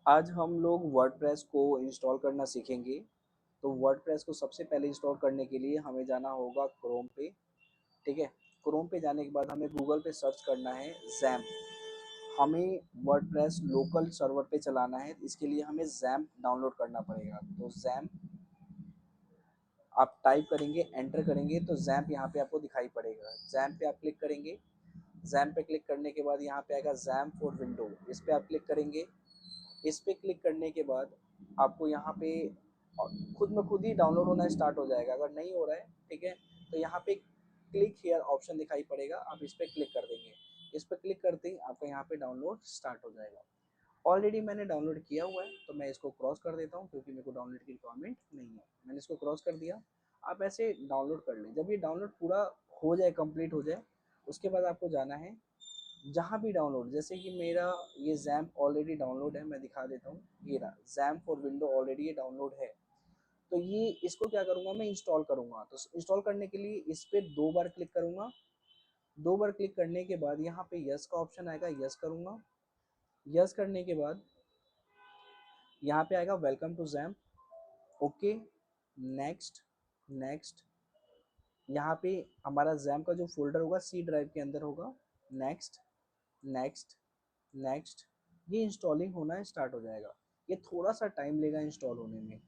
आज हम लोग वर्डप्रेस को इंस्टॉल करना सीखेंगे। तो वर्डप्रेस को सबसे पहले इंस्टॉल करने के लिए हमें जाना होगा क्रोम पे। ठीक है, क्रोम पे जाने के बाद हमें गूगल पे सर्च करना है जैम्प। हमें वर्डप्रेस लोकल सर्वर पे चलाना है, इसके लिए हमें जैम्प डाउनलोड करना पड़ेगा। तो जैम्प आप टाइप करेंगे, एंटर करेंगे तो जैम्प यहाँ पे आपको दिखाई पड़ेगा। जैम्प पे आप क्लिक करेंगे। जैम्प पे क्लिक करने के बाद यहाँ पे आएगा जैम्प फॉर विंडो, इस पे आप क्लिक करेंगे। इस पे क्लिक करने के बाद आपको यहाँ पे खुद में खुद ही डाउनलोड होना स्टार्ट हो जाएगा। अगर नहीं हो रहा है, ठीक है, तो यहाँ पे क्लिक हियर ऑप्शन दिखाई पड़ेगा, आप इस पे क्लिक कर देंगे। इस पे क्लिक करते ही आपका यहाँ पे डाउनलोड स्टार्ट हो जाएगा। ऑलरेडी मैंने डाउनलोड किया हुआ है तो मैं इसको क्रॉस कर देता हूँ, क्योंकि मेरे को डाउनलोड की रिक्वायरमेंट नहीं है। मैंने इसको क्रॉस कर दिया। आप ऐसे डाउनलोड कर लें। जब ये डाउनलोड पूरा हो जाए, कंप्लीट हो जाए, उसके बाद आपको जाना है जहाँ भी डाउनलोड, जैसे कि मेरा ये जैम्प ऑलरेडी डाउनलोड है, मैं दिखा देता हूँ। ये रहा जैम्प फॉर विंडो, ऑलरेडी ये डाउनलोड है। तो ये इसको क्या करूँगा, मैं इंस्टॉल करूँगा। तो इंस्टॉल करने के लिए इस पर 2 बार क्लिक करूँगा। 2 बार क्लिक करने के बाद यहाँ पे यस का ऑप्शन आएगा, यस करूँगा। यस करने के बाद यहाँ पे आएगा welcome to Jamp, okay, next, next. यहाँ पे हमारा जैम्प का जो फोल्डर होगा सी ड्राइव के अंदर होगा। Next, next, next. ये इंस्टॉलिंग होना स्टार्ट हो जाएगा। ये थोड़ा सा टाइम लेगा इंस्टॉल होने में।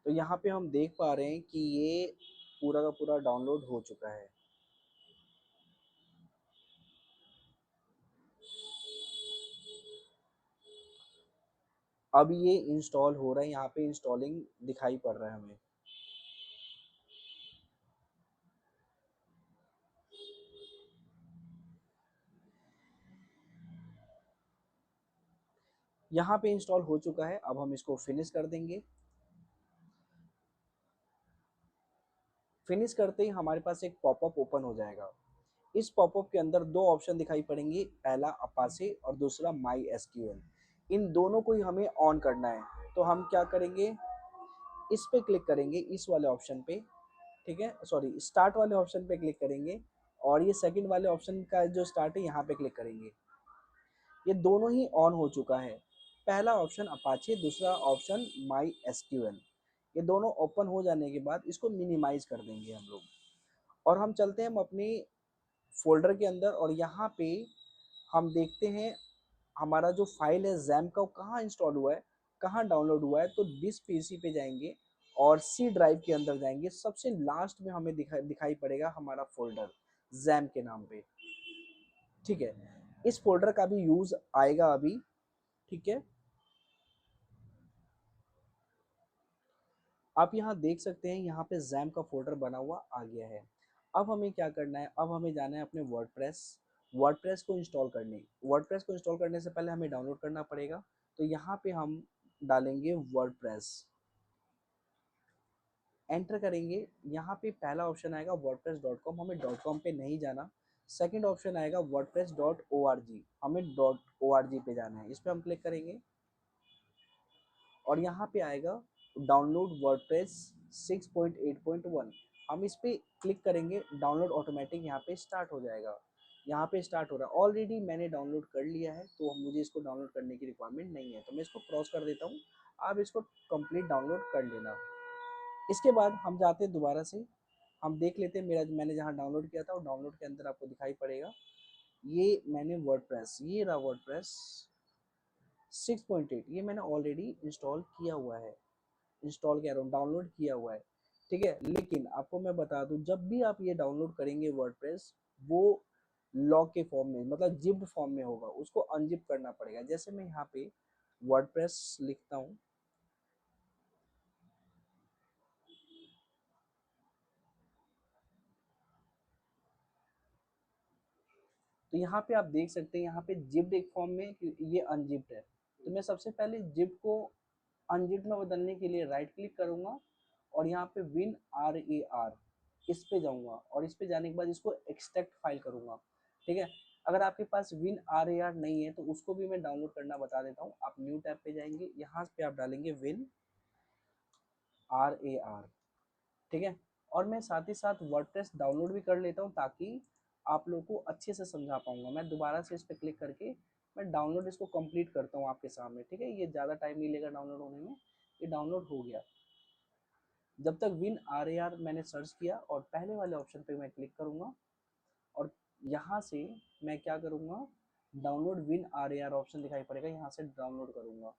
तो यहाँ पे हम देख पा रहे हैं कि ये पूरा का पूरा डाउनलोड हो चुका है। अब ये इंस्टॉल हो रहा है, यहाँ पे इंस्टॉलिंग दिखाई पड़ रहा है हमें। यहाँ पे इंस्टॉल हो चुका है, अब हम इसको फिनिश कर देंगे। फिनिश करते ही हमारे पास एक पॉपअप ओपन हो जाएगा। इस पॉपअप के अंदर 2 ऑप्शन दिखाई पड़ेंगे, पहला अपाचे और दूसरा माई एसक्यूएल। इन दोनों को ही हमें ऑन करना है। तो हम क्या करेंगे, इस पे क्लिक करेंगे, इस वाले ऑप्शन पे। ठीक है, सॉरी, स्टार्ट वाले ऑप्शन पे क्लिक करेंगे और ये सेकंड वाले ऑप्शन का जो स्टार्ट है यहाँ पे क्लिक करेंगे। ये दोनों ही ऑन हो चुका है। पहला ऑप्शन अपाचे, दूसरा ऑप्शन माई एसक्यूएल। ये दोनों ओपन हो जाने के बाद इसको मिनिमाइज कर देंगे हम लोग। और हम चलते हैं हम अपनी फोल्डर के अंदर, और यहाँ पे हम देखते हैं हमारा जो फाइल है जैम का, वो कहाँ इंस्टॉल हुआ है, कहाँ डाउनलोड हुआ है। तो दिस पीसी पे जाएंगे और सी ड्राइव के अंदर जाएंगे। सबसे लास्ट में हमें दिखाई पड़ेगा हमारा फोल्डर जैम के नाम पे। ठीक है, इस फोल्डर का भी यूज आएगा अभी। ठीक है, आप यहाँ देख सकते हैं, यहाँ पे जैम का फोल्डर बना हुआ आ गया है। अब हमें क्या करना है, अब हमें जाना है अपने वर्डप्रेस। वर्डप्रेस को इंस्टॉल करने, वर्डप्रेस को इंस्टॉल करने से पहले हमें डाउनलोड करना पड़ेगा। तो यहाँ पे हम डालेंगे वर्डप्रेस, एंटर करेंगे। यहाँ पे पहला ऑप्शन आएगा wordpress.com, हमें डॉट कॉम पे नहीं जाना। सेकंड ऑप्शन आएगा wordpress.org, हमें .org पे जाना है। इस पर हम क्लिक करेंगे और यहाँ पे आएगा डाउनलोड वर्डप्रेस 6.8.1। हम इस पे क्लिक करेंगे, डाउनलोड ऑटोमेटिक यहाँ पे स्टार्ट हो जाएगा। यहाँ पे स्टार्ट हो रहा है। ऑलरेडी मैंने डाउनलोड कर लिया है, तो मुझे इसको डाउनलोड करने की रिक्वायरमेंट नहीं है, तो मैं इसको क्रॉस कर देता हूँ। आप इसको कंप्लीट डाउनलोड कर लेना। इसके बाद हम जाते हैं दोबारा से, हम देख लेते हैं मैंने जहाँ डाउनलोड किया था, और डाउनलोड के अंदर आपको दिखाई पड़ेगा ये मैंने वर्डप्रेस, ये रहा वर्डप्रेस 6.8, ये मैंने ऑलरेडी इंस्टॉल किया हुआ है। इंस्टॉल कह रहा हूँ, डाउनलोड किया हुआ है। ठीक है, लेकिन आपको मैं बता दूं, जब भी आप ये डाउनलोड करेंगे वर्डप्रेस, वो लॉग के फॉर्म में, मतलब जिप्ड फॉर्म में होगा, उसको अनजिप करना पड़ेगा। जैसे मैं यहाँ पे वर्डप्रेस लिखता हूँ, तो यहाँ पे आप देख सकते हैं, यहाँ पे जिप्ड एक फॉर्म में, ये अनजिप्ड है। तो मैं सबसे पहले जिप को अनजिप में बदलने के लिए राइट क्लिक करूंगा और यहाँ पे विन RAR, इस पे जाऊंगा, और इस पे जाने के बाद इसको एक्सट्रैक्ट फाइल करूंगा। ठीक है, अगर आपके पास विन RAR नहीं है तो उसको भी मैं डाउनलोड करना बता देता हूँ। आप न्यू टैब पे जाएंगे, यहाँ पे आप डालेंगे विन RAR, ठीक है। और मैं साथ ही साथ वर्डप्रेस डाउनलोड भी कर लेता हूँ ताकि आप लोगों को अच्छे से समझा पाऊंगा। मैं दोबारा से इस पर क्लिक करके मैं डाउनलोड इसको कंप्लीट करता हूँ आपके सामने, ठीक है। ये ज़्यादा टाइम नहीं लेगा डाउनलोड होने में। ये डाउनलोड हो गया। जब तक WinRAR मैंने सर्च किया और पहले वाले ऑप्शन पे मैं क्लिक करूँगा और यहाँ से मैं क्या करूँगा, डाउनलोड WinRAR ऑप्शन दिखाई पड़ेगा, यहाँ से डाउनलोड करूँगा।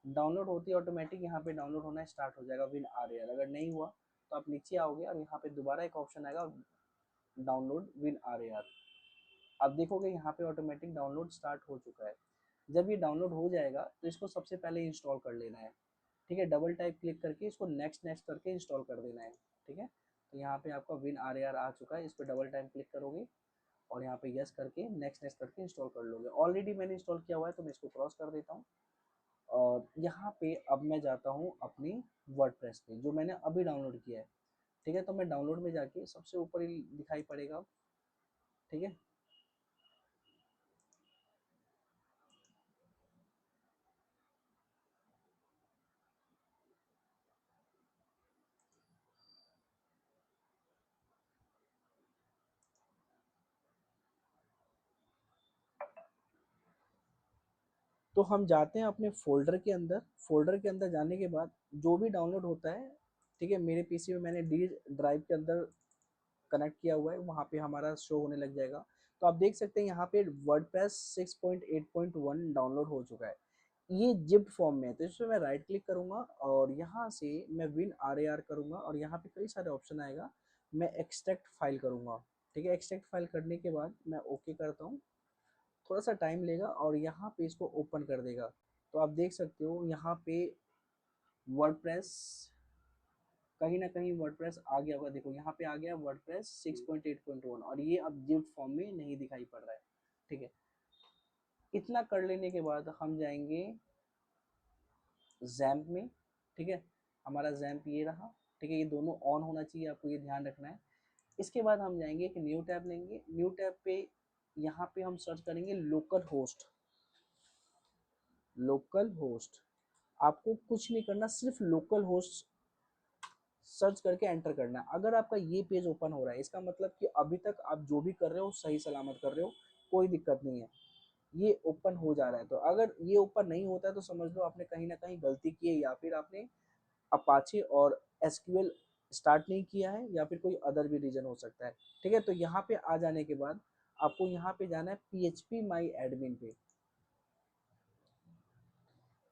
डाउनलोड होती है ऑटोमेटिक, यहाँ पे डाउनलोड होना स्टार्ट हो जाएगा WinRAR। अगर नहीं हुआ तो आप नीचे आओगे और यहाँ पे दोबारा एक ऑप्शन आएगा डाउनलोड WinRAR। आप देखोगे यहाँ पे ऑटोमेटिक डाउनलोड स्टार्ट हो चुका है। जब ये डाउनलोड हो जाएगा तो इसको सबसे पहले इंस्टॉल कर लेना है, ठीक है। डबल टाइप क्लिक करके इसको नेक्स्ट नेक्स्ट करके इंस्टॉल कर देना है, ठीक है। तो यहाँ पे आपका WinRAR आ चुका है, इस पर डबल टाइम क्लिक करोगे और यहाँ पे यस करके नेक्स्ट नेक्स्ट करके इंस्टॉल कर लोगे। ऑलरेडी मैंने इंस्टॉल किया हुआ है तो मैं इसको क्रॉस कर देता हूँ। और यहाँ पे अब मैं जाता हूँ अपनी वर्डप्रेस पे जो मैंने अभी डाउनलोड किया है, ठीक है। तो मैं डाउनलोड में जाके सबसे ऊपर ही दिखाई पड़ेगा, ठीक है। तो हम जाते हैं अपने फोल्डर के अंदर। फोल्डर के अंदर जाने के बाद जो भी डाउनलोड होता है, ठीक है, मेरे पीसी में मैंने डी ड्राइव के अंदर कनेक्ट किया हुआ है, वहाँ पे हमारा शो होने लग जाएगा। तो आप देख सकते हैं यहाँ पे वर्डप्रेस 6.8.1 डाउनलोड हो चुका है। ये जिप फॉर्म में है, तो इसमें मैं राइट क्लिक करूंगा और यहाँ से मैं WinRAR करूंगा और यहाँ पे कई सारे ऑप्शन आएगा। मैं एक्सट्रैक्ट फाइल करूंगा, ठीक है। एक्सट्रैक्ट फाइल करने के बाद मैं ओके करता हूँ। थोड़ा सा टाइम लेगा और यहाँ पे इसको ओपन कर देगा। तो आप देख सकते हो यहाँ पे वर्डप्रेस, कहीं ना कहीं वर्डप्रेस आ गया होगा। देखो यहाँ पे आ गया वर्डप्रेस 6.8.1 और ये अब जिप फॉर्म में नहीं दिखाई पड़ रहा है, ठीक है। इतना कर लेने के बाद हम जाएंगे जैम्प में, ठीक है। हमारा जैम्प ये रहा, ठीक है। ये दोनों ऑन होना चाहिए, आपको ये ध्यान रखना है। इसके बाद हम जाएंगे कि न्यू टैब लेंगे। न्यू टैब पे यहाँ पे हम सर्च करेंगे लोकल होस्ट। लोकल होस्ट, आपको कुछ नहीं करना, सिर्फ लोकल होस्ट सर्च करके एंटर करना है। अगर आपका ये पेज ओपन हो रहा है इसका मतलब कि अभी तक आप जो भी कर रहे हो सही सलामत कर रहे हो, कोई दिक्कत नहीं है। ये ओपन हो जा रहा है, तो अगर ये ओपन नहीं होता है तो समझ लो आपने कहीं ना कहीं गलती की है, या फिर आपने अपाचे और एसक्यूएल स्टार्ट नहीं किया है, या फिर कोई अदर भी रीजन हो सकता है, ठीक है। तो यहाँ पे आ जाने के बाद आपको यहाँ पे जाना है PHP माई एडमिन पे।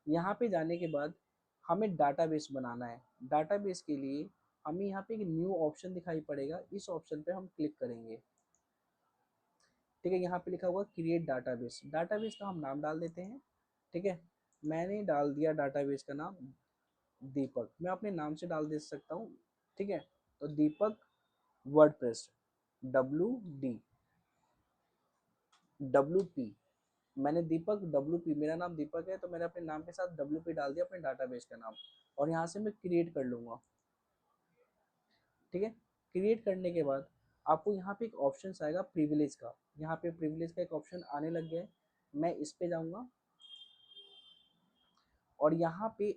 यहाँ पे जाने के बाद हमें डाटाबेस बनाना है। डाटाबेस के लिए हमें यहाँ पे एक न्यू ऑप्शन दिखाई पड़ेगा, इस ऑप्शन पे हम क्लिक करेंगे, ठीक है। यहाँ पे लिखा हुआ क्रिएट डाटाबेस। डाटाबेस का हम नाम डाल देते हैं, ठीक है। मैंने डाल दिया डाटाबेस का नाम दीपक, मैं अपने नाम से डाल दे सकता हूँ, ठीक है। तो दीपक वर्डप्रेस, WD मैंने दीपक WP, मेरा नाम दीपक है तो मैंने अपने नाम के साथ WP डाल दिया, अपने डाटाबेस का नाम। और यहाँ से मैं क्रिएट कर लूँगा, ठीक है। क्रिएट करने के बाद आपको यहाँ पे एक ऑप्शन आएगा प्रिविलेज का। यहाँ पे प्रिविलेज का एक ऑप्शन आने लग गया है, मैं इस पे जाऊँगा और यहाँ पे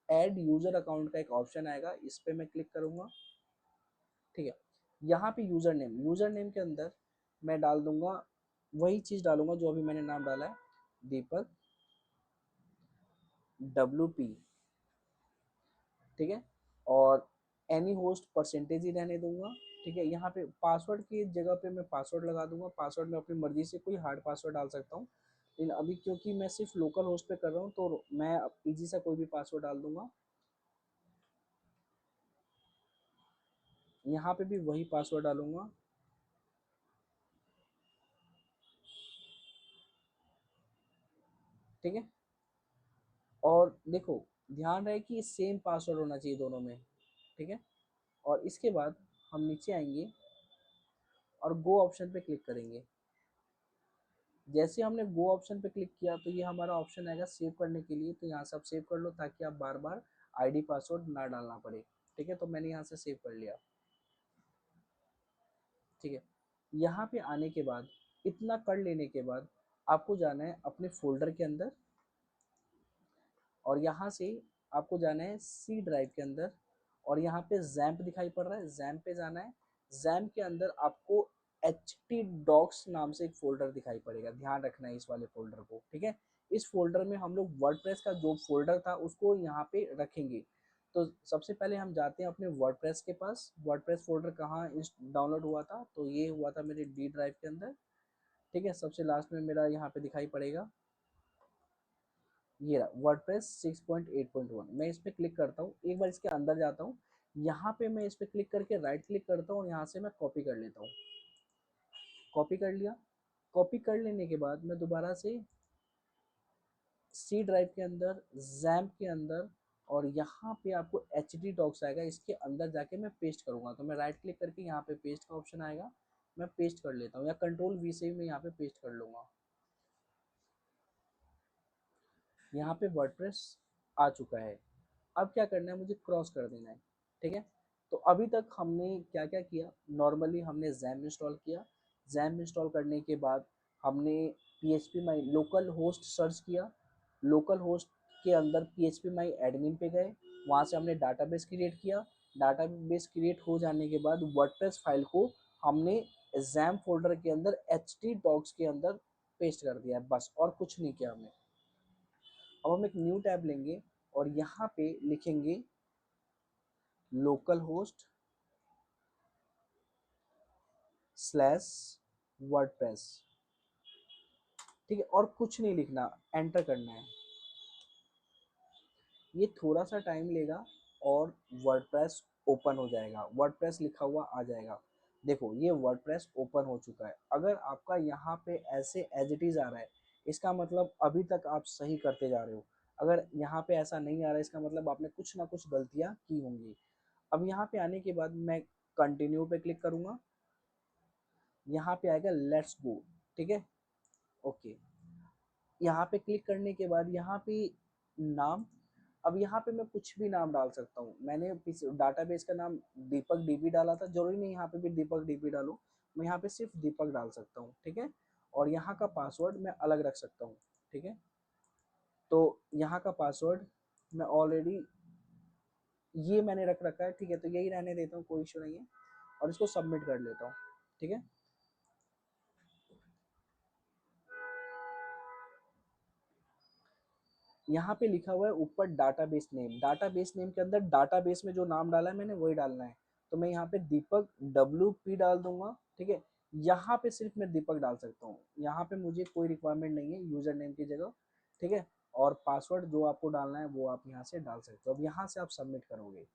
ऐड यूज़र अकाउंट का एक ऑप्शन आएगा, इस पे मैं क्लिक करूँगा, ठीक है। यहाँ पे यूज़र नेम के अंदर मैं डाल दूंगा वही चीज़ डालूंगा जो अभी मैंने नाम डाला है, दीपक WP, ठीक है। और एनी होस्ट परसेंटेज ही रहने दूंगा, ठीक है। यहाँ पे पासवर्ड की जगह पे मैं पासवर्ड लगा दूंगा। पासवर्ड में अपनी मर्जी से कोई हार्ड पासवर्ड डाल सकता हूँ, लेकिन अभी क्योंकि मैं सिर्फ लोकल होस्ट पे कर रहा हूँ तो मैं इजी सा कोई भी पासवर्ड डाल दूंगा। यहाँ पे भी वही पासवर्ड डालूंगा, ठीक है। और देखो ध्यान रहे कि सेम पासवर्ड होना चाहिए दोनों में, ठीक है। और इसके बाद हम नीचे आएंगे और गो ऑप्शन पे क्लिक करेंगे। जैसे हमने गो ऑप्शन पे क्लिक किया तो ये हमारा ऑप्शन आएगा सेव करने के लिए, तो यहाँ से आप सेव कर लो ताकि आप बार बार आईडी पासवर्ड ना डालना पड़े, ठीक है। तो मैंने यहाँ से सेव कर लिया, ठीक है। यहाँ पे आने के बाद इतना कर लेने के बाद आपको जाना है अपने फोल्डर के अंदर और यहाँ से आपको जाना है C ड्राइव के अंदर और यहाँ पे जैम्प दिखाई पड़ रहा है, जैम्प पे जाना है। जैम्प के अंदर आपको htdocs नाम से एक फोल्डर दिखाई पड़ेगा, ध्यान रखना है इस वाले फोल्डर को, ठीक है। इस फोल्डर में हम लोग वर्डप्रेस का जो फोल्डर था उसको यहाँ पे रखेंगे। तो सबसे पहले हम जाते हैं अपने वर्डप्रेस के पास। वर्डप्रेस फोल्डर कहाँ इस डाउनलोड हुआ था, तो ये हुआ था मेरे डी ड्राइव के अंदर, ठीक है। सबसे लास्ट में मेरा यहाँ पे दिखाई पड़ेगा, ये रहा वर्डप्रेस 6.8.1। मैं इस पर क्लिक करता हूँ, एक बार इसके अंदर जाता हूँ, यहाँ पे मैं इस पर क्लिक करके राइट क्लिक करता हूँ और यहाँ से मैं कॉपी कर लेता हूँ। कॉपी कर लिया। कॉपी कर लेने के बाद मैं दोबारा से सी ड्राइव के अंदर, जैम्प के अंदर, और यहाँ पे आपको एच डी डॉक्स आएगा, इसके अंदर जाके मैं पेस्ट करूँगा। तो मैं राइट क्लिक करके यहाँ पे पेस्ट का ऑप्शन आएगा, मैं पेस्ट कर लेता हूँ, या कंट्रोल वी से भी मैं यहाँ पे पेस्ट कर लूँगा। यहाँ पे वर्डप्रेस आ चुका है। अब क्या करना है, मुझे क्रॉस कर देना है, ठीक है। तो अभी तक हमने क्या क्या किया, नॉर्मली हमने जैम इंस्टॉल किया। जैम इंस्टॉल करने के बाद हमने PHP माई लोकल होस्ट सर्च किया। लोकल होस्ट के अंदर PHP माई एडमिन पे गए, वहाँ से हमने डाटाबेस क्रिएट किया। डाटाबेस क्रिएट हो जाने के बाद वर्डप्रेस फाइल को हमने जैम फोल्डर के अंदर htdocs के अंदर पेस्ट कर दिया है, बस, और कुछ नहीं किया हमने। अब हम एक न्यू टैब लेंगे और यहाँ पे लिखेंगे लोकल होस्ट स्लैश वर्डप्रेस, ठीक है, और कुछ नहीं लिखना, एंटर करना है। ये थोड़ा सा टाइम लेगा और वर्डप्रेस ओपन हो जाएगा, वर्डप्रेस लिखा हुआ आ जाएगा। देखो ये वर्डप्रेस ओपन हो चुका है। अगर आपका यहाँ पे ऐसे एज इट इज आ रहा है, इसका मतलब अभी तक आप सही करते जा रहे हो। अगर यहाँ पे ऐसा नहीं आ रहा है, इसका मतलब आपने कुछ ना कुछ गलतियाँ की होंगी। अब यहाँ पे आने के बाद मैं कंटिन्यू पे क्लिक करूंगा, यहाँ पे आएगा लेट्स गो, ठीक है, ओके। यहाँ पे क्लिक करने के बाद यहाँ पे नाम, अब यहाँ पे मैं कुछ भी नाम डाल सकता हूँ। मैंने डाटाबेस का नाम दीपक डीबी डाला था, जरूरी नहीं यहाँ पे भी दीपक डीबी डालूं, मैं यहाँ पे सिर्फ दीपक डाल सकता हूँ, ठीक है। और यहाँ का पासवर्ड मैं अलग रख सकता हूँ, ठीक है। तो यहाँ का पासवर्ड मैं ऑलरेडी ये मैंने रख रखा है, ठीक है, तो यही रहने देता हूँ, कोई इशू नहीं है। और इसको सबमिट कर लेता हूँ, ठीक है। यहाँ पे लिखा हुआ है ऊपर डाटाबेस नेम, डाटाबेस नेम के अंदर डाटाबेस में जो नाम डाला है मैंने वही डालना है। तो मैं यहाँ पे दीपक WP डाल दूंगा, ठीक है। यहाँ पे सिर्फ मैं दीपक डाल सकता हूँ, यहाँ पे मुझे कोई रिक्वायरमेंट नहीं है यूजर नेम की जगह, ठीक है। और पासवर्ड जो आपको डालना है वो आप यहाँ से डाल सकते हो। अब यहाँ से आप सबमिट करोगे।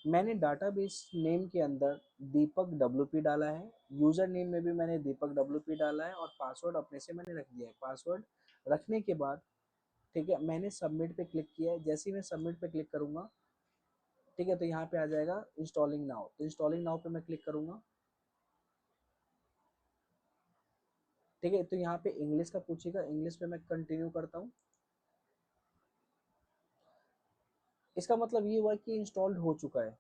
मैंने डाटाबेस नेम के अंदर दीपक WP डाला है, यूजर नेम में भी मैंने दीपक WP डाला है, और पासवर्ड अपने से मैंने रख दिया है। पासवर्ड रखने के बाद, ठीक है, मैंने सबमिट पे क्लिक किया है। जैसे ही मैं सबमिट पे क्लिक करूंगा, ठीक है, तो यहाँ पे आ जाएगा इंस्टॉलिंग नाउ, तो इंस्टॉलिंग नाउ पे मैं क्लिक करूंगा, ठीक है। तो यहाँ पे इंग्लिश का पूछेगा, इंग्लिश पे मैं कंटिन्यू करता हूँ। इसका मतलब ये हुआ कि इंस्टॉल्ड हो चुका है।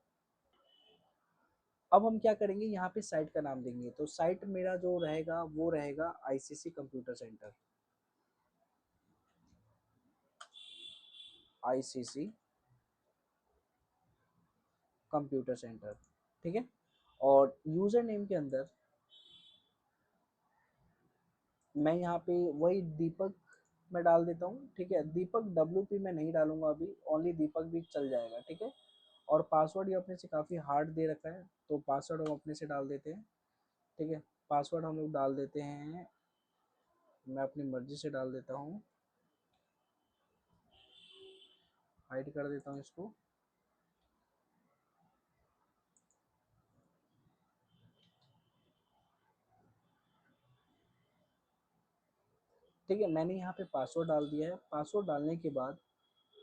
अब हम क्या करेंगे, यहाँ पे साइट का नाम देंगे। तो साइट मेरा जो रहेगा वो रहेगा ICC computer centre, ICC computer centre, ठीक है। और यूजर नेम के अंदर मैं यहाँ पे वही दीपक मैं डाल देता हूँ, ठीक है। दीपक WP मैं नहीं डालूंगा अभी, ओनली दीपक भी चल जाएगा, ठीक है। और पासवर्ड ये अपने से काफ़ी हार्ड दे रखा है, तो पासवर्ड हम अपने से डाल देते हैं, ठीक है। पासवर्ड हम लोग डाल देते हैं, मैं अपनी मर्जी से डाल देता हूँ, हाइड कर देता हूँ इसको। ठीक है, मैंने यहाँ पे पासवर्ड डाल दिया है। पासवर्ड डालने के बाद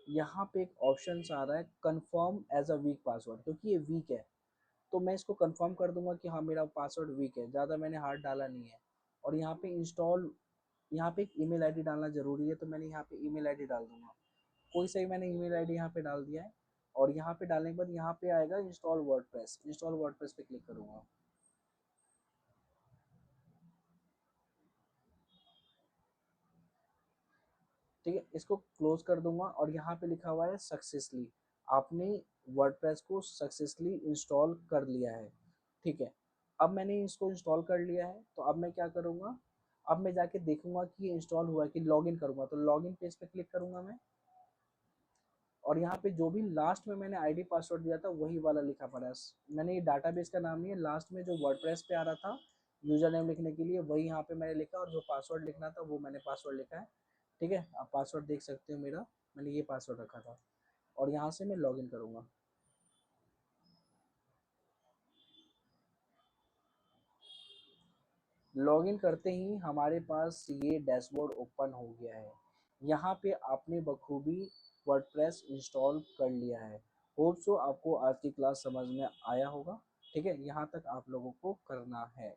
यहाँ पे एक ऑप्शन आ रहा है confirm as a weak password, क्योंकि ये वीक है तो मैं इसको कंफर्म कर दूंगा कि हाँ मेरा पासवर्ड वीक है, ज़्यादा मैंने हार्ड डाला नहीं है। और यहाँ पे इंस्टॉल, यहाँ पे एक ईमेल आईडी डालना जरूरी है, तो मैंने यहाँ पे ईमेल आईडी डाल दूंगा, कोई सही, मैंने ईमेल आईडी यहाँ पे डाल दिया है। और यहाँ पे डालने के बाद यहाँ पे आएगा इंस्टॉल वर्डप्रेस, इंस्टॉल वर्डप्रेस पे क्लिक करूंगा। ठीक है, इसको क्लोज कर दूंगा और यहाँ पे लिखा हुआ है सक्सेसली, आपने वर्डप्रेस को सक्सेसफुली इंस्टॉल कर लिया है। ठीक है, अब मैंने इसको इंस्टॉल कर लिया है, तो अब मैं क्या करूँगा, अब मैं जाके देखूंगा कि ये इंस्टॉल हुआ है कि, लॉगिन करूंगा, तो लॉगिन पेज पे क्लिक करूंगा मैं, और यहाँ पे जो भी लास्ट में मैंने आईडी पासवर्ड दिया था वही वाला लिखा पड़ा है। मैंने ये डाटाबेस का नाम नहीं है, लास्ट में जो वर्डप्रेस पे आ रहा था यूजर नेम लिखने के लिए वही यहाँ पे मैंने लिखा, और जो पासवर्ड लिखना था वो मैंने पासवर्ड लिखा है। ठीक है, आप पासवर्ड देख सकते हो मेरा, मैंने ये पासवर्ड रखा था, और यहाँ से मैं लॉगिन करूँगा। लॉगिन करते ही हमारे पास ये डैशबोर्ड ओपन हो गया है। यहाँ पे आपने बखूबी वर्डप्रेस इंस्टॉल कर लिया है। होप सो आपको आज की क्लास समझ में आया होगा। ठीक है, यहाँ तक आप लोगों को करना है।